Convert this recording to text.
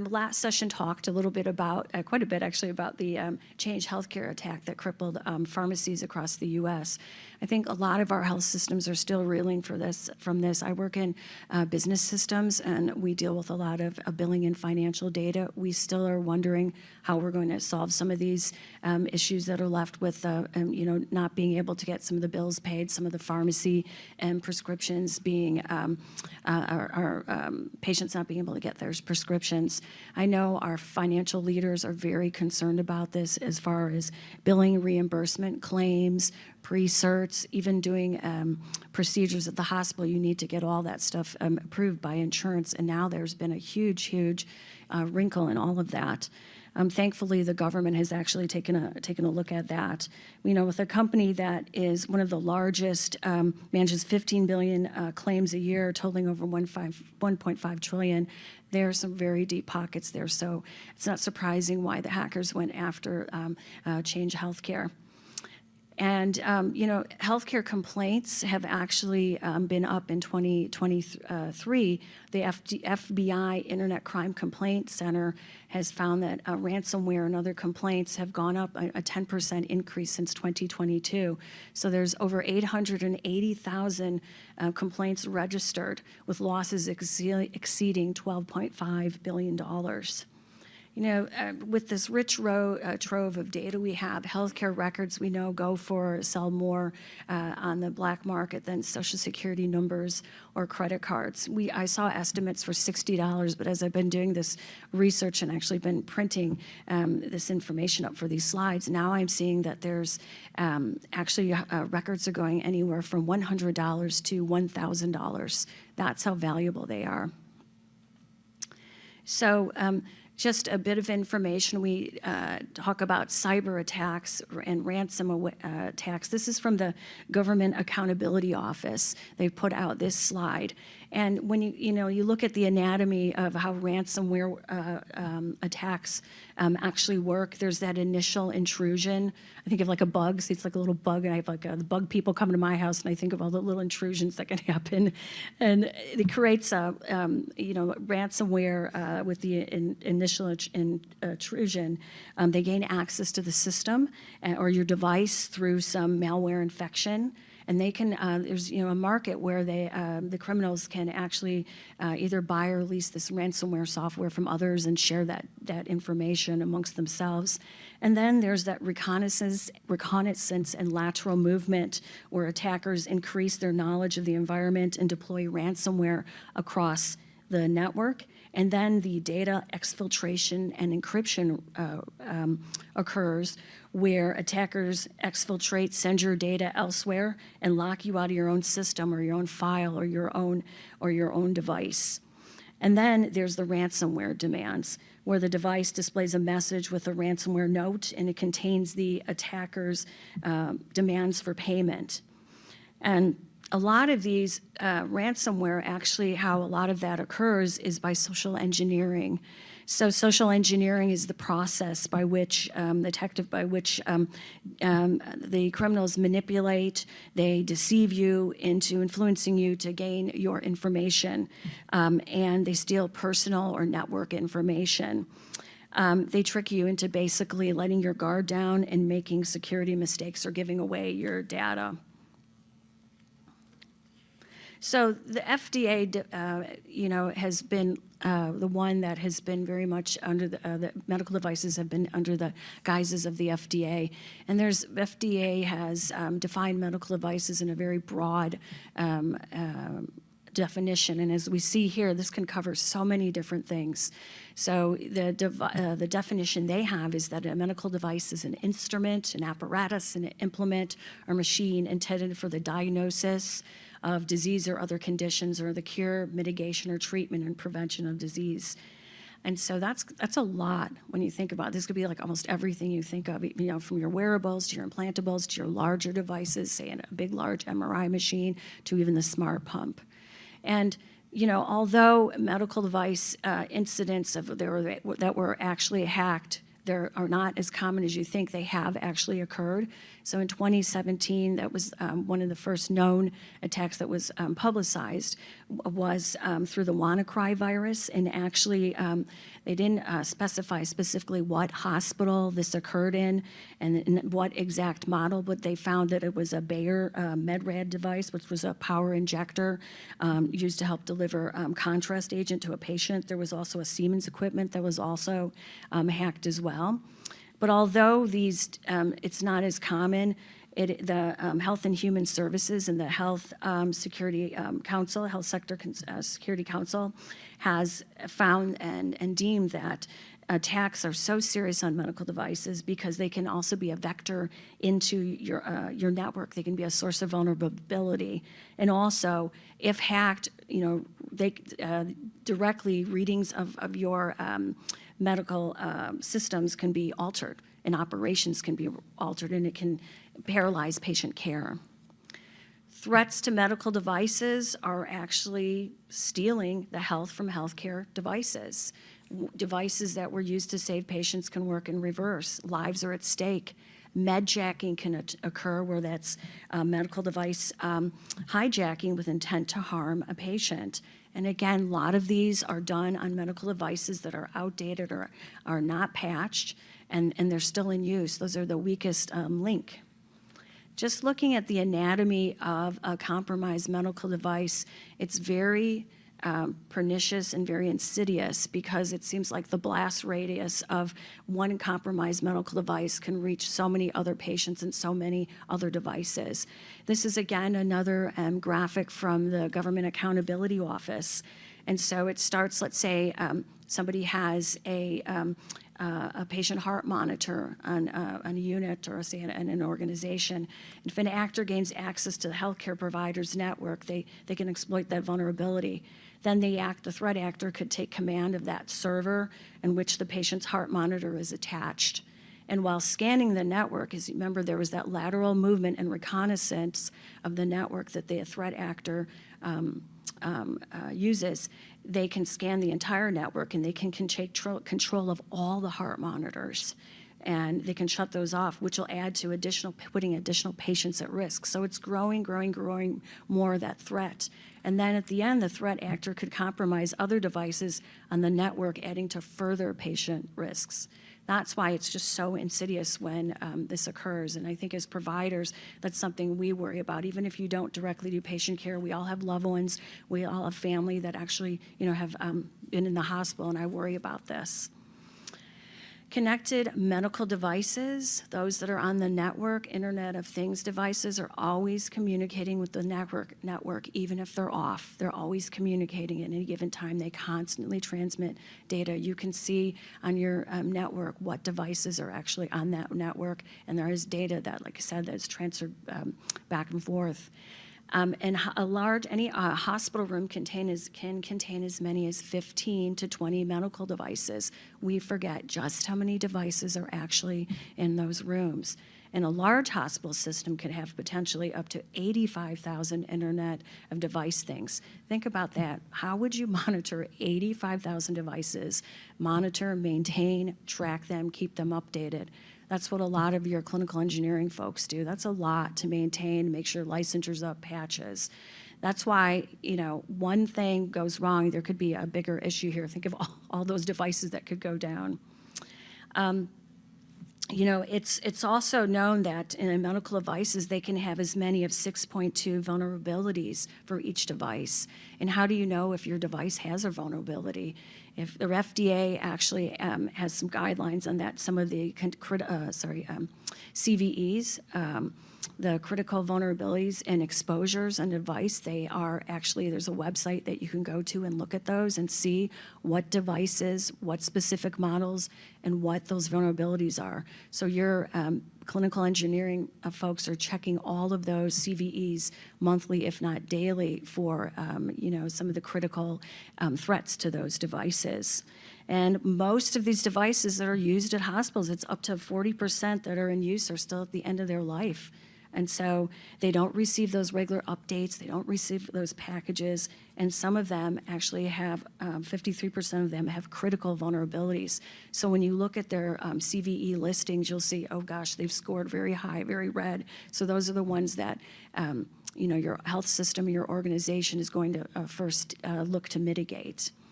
last session talked a little bit about, quite a bit actually, about the Change Healthcare attack that crippled pharmacies across the U.S. I think a lot of our health systems are still reeling from this. I work in business systems, and we deal with a lot of billing and financial data. We still are wondering how we're going to solve some of these issues that are left with, not being able to get some of the bills paid, some of the pharmacy and prescriptions being, patients not being able to get their prescriptions. I know our financial leaders are very concerned about this as far as billing, reimbursement, claims, pre-certs, even doing procedures at the hospital. You need to get all that stuff approved by insurance, and now there's been a huge wrinkle in all of that. Thankfully, the government has actually taken a look at that. With a company that is one of the largest, manages 15 billion claims a year, totaling over 1.5 trillion, there are some very deep pockets there. So it's not surprising why the hackers went after Change Healthcare. And, healthcare complaints have actually been up in 2023. The FBI Internet Crime Complaint Center has found that ransomware and other complaints have gone up a 10% increase since 2022. So there's over 880,000 complaints registered, with losses exceeding $12.5 billion. With this rich trove of data we have, healthcare records we know sell more on the black market than Social Security numbers or credit cards. I saw estimates for $60, but as I've been doing this research and actually been printing this information up for these slides, now I'm seeing that there's actually records are going anywhere from $100 to $1,000. That's how valuable they are. So, just a bit of information. We talk about cyber attacks and ransom attacks. This is from the Government Accountability Office. They've put out this slide. And when you look at the anatomy of how ransomware attacks actually work, there's that initial intrusion. I think of like a bug. So it's like a little bug, and I have like the bug people come to my house, and I think of all the little intrusions that can happen. And it creates ransomware with the initial intrusion. They gain access to the system or your device through some malware infection. And they can, there's a market where the criminals can actually either buy or lease this ransomware software from others and share that information amongst themselves. And then there's that reconnaissance and lateral movement, where attackers increase their knowledge of the environment and deploy ransomware across the network. And then the data exfiltration and encryption occurs, where attackers exfiltrate, send your data elsewhere, and lock you out of your own system or your own file or your own device. And then there's the ransomware demands, where the device displays a message with a ransomware note, and it contains the attacker's demands for payment. And a lot of these ransomware, actually, how a lot of that occurs is by social engineering. So social engineering is the process by which the criminals manipulate, they deceive you into influencing you to gain your information, and they steal personal or network information. They trick you into basically letting your guard down and making security mistakes or giving away your data. So the FDA, has been the one that has been very much under the medical devices have been under the guises of the FDA. And FDA has defined medical devices in a very broad definition. And as we see here, this can cover so many different things. So the definition they have is that a medical device is an instrument, an apparatus, an implement, or machine intended for the diagnosis of disease or other conditions, or the cure, mitigation, or treatment and prevention of disease. And so that's a lot when you think about it. This could be like almost everything you think of, from your wearables to your implantables to your larger devices, say a big, large MRI machine, to even the smart pump. And although medical device incidents that were actually hacked they are not as common as you think. They have actually occurred. So in 2017, that was one of the first known attacks that was publicized was through the WannaCry virus. And actually, they didn't specify specifically what hospital this occurred in and what exact model, but they found that it was a Bayer MedRad device, which was a power injector used to help deliver contrast agent to a patient. There was also a Siemens equipment that was also hacked as well. But although these, it's not as common, the Health and Human Services and the Health Security Council, Health Sector Security Council, has found and deemed that attacks are so serious on medical devices because they can also be a vector into your network. They can be a source of vulnerability, and also, if hacked, they directly readings of your medical systems can be altered, and operations can be altered, and it can paralyze patient care. Threats to medical devices are actually stealing the health from healthcare devices. Devices that were used to save patients can work in reverse. Lives are at stake. Medjacking can occur, where that's medical device hijacking with intent to harm a patient. And again, a lot of these are done on medical devices that are outdated or are not patched, and they're still in use. Those are the weakest link. Just looking at the anatomy of a compromised medical device, it's very pernicious and very insidious, because it seems like the blast radius of one compromised medical device can reach so many other patients and so many other devices. This is, again, another graphic from the Government Accountability Office. And so it starts, let's say somebody has a patient heart monitor on a unit, or say in an organization. If an actor gains access to the healthcare provider's network, they can exploit that vulnerability. Then the threat actor could take command of that server in which the patient's heart monitor is attached. And while scanning the network, as you remember, there was that lateral movement and reconnaissance of the network that the threat actor uses, they can scan the entire network, and they can take control of all the heart monitors, and they can shut those off, which will add to putting additional patients at risk. So it's growing more, that threat. And then at the end, the threat actor could compromise other devices on the network, adding to further patient risks. That's why it's just so insidious when this occurs. And I think as providers, that's something we worry about. Even if you don't directly do patient care, we all have loved ones. We all have family that actually, have been in the hospital, and I worry about this. Connected medical devices, those that are on the network, Internet of Things devices, are always communicating with the network, even if they're off. They're always communicating at any given time. They constantly transmit data. You can see on your network what devices are actually on that network, and there is data that, like I said, that's transferred back and forth. And any hospital room can contain as many as 15 to 20 medical devices. We forget just how many devices are actually in those rooms. And a large hospital system can have potentially up to 85,000 Internet of Device things. Think about that. How would you monitor 85,000 devices, monitor, maintain, track them, keep them updated? That's what a lot of your clinical engineering folks do. That's a lot to maintain, make sure licensures up, patches. That's why, one thing goes wrong, there could be a bigger issue here. Think of all those devices that could go down. It's also known that in medical devices, they can have as many of 6.2 vulnerabilities for each device. And how do you know if your device has a vulnerability? If the FDA actually has some guidelines on that, some of the CVEs, the critical vulnerabilities and exposures on a device, there's a website that you can go to and look at those and see what devices, what specific models, and what those vulnerabilities are. So your clinical engineering folks are checking all of those CVEs monthly, if not daily, for some of the critical threats to those devices. And most of these devices that are used at hospitals, it's up to 40% that are in use are still at the end of their life. And so they don't receive those regular updates, they don't receive those packages, and some of them actually have, 53% of them have critical vulnerabilities. So when you look at their CVE listings, you'll see, oh gosh, they've scored very high, very red. So those are the ones that your health system, your organization is going to first look to mitigate.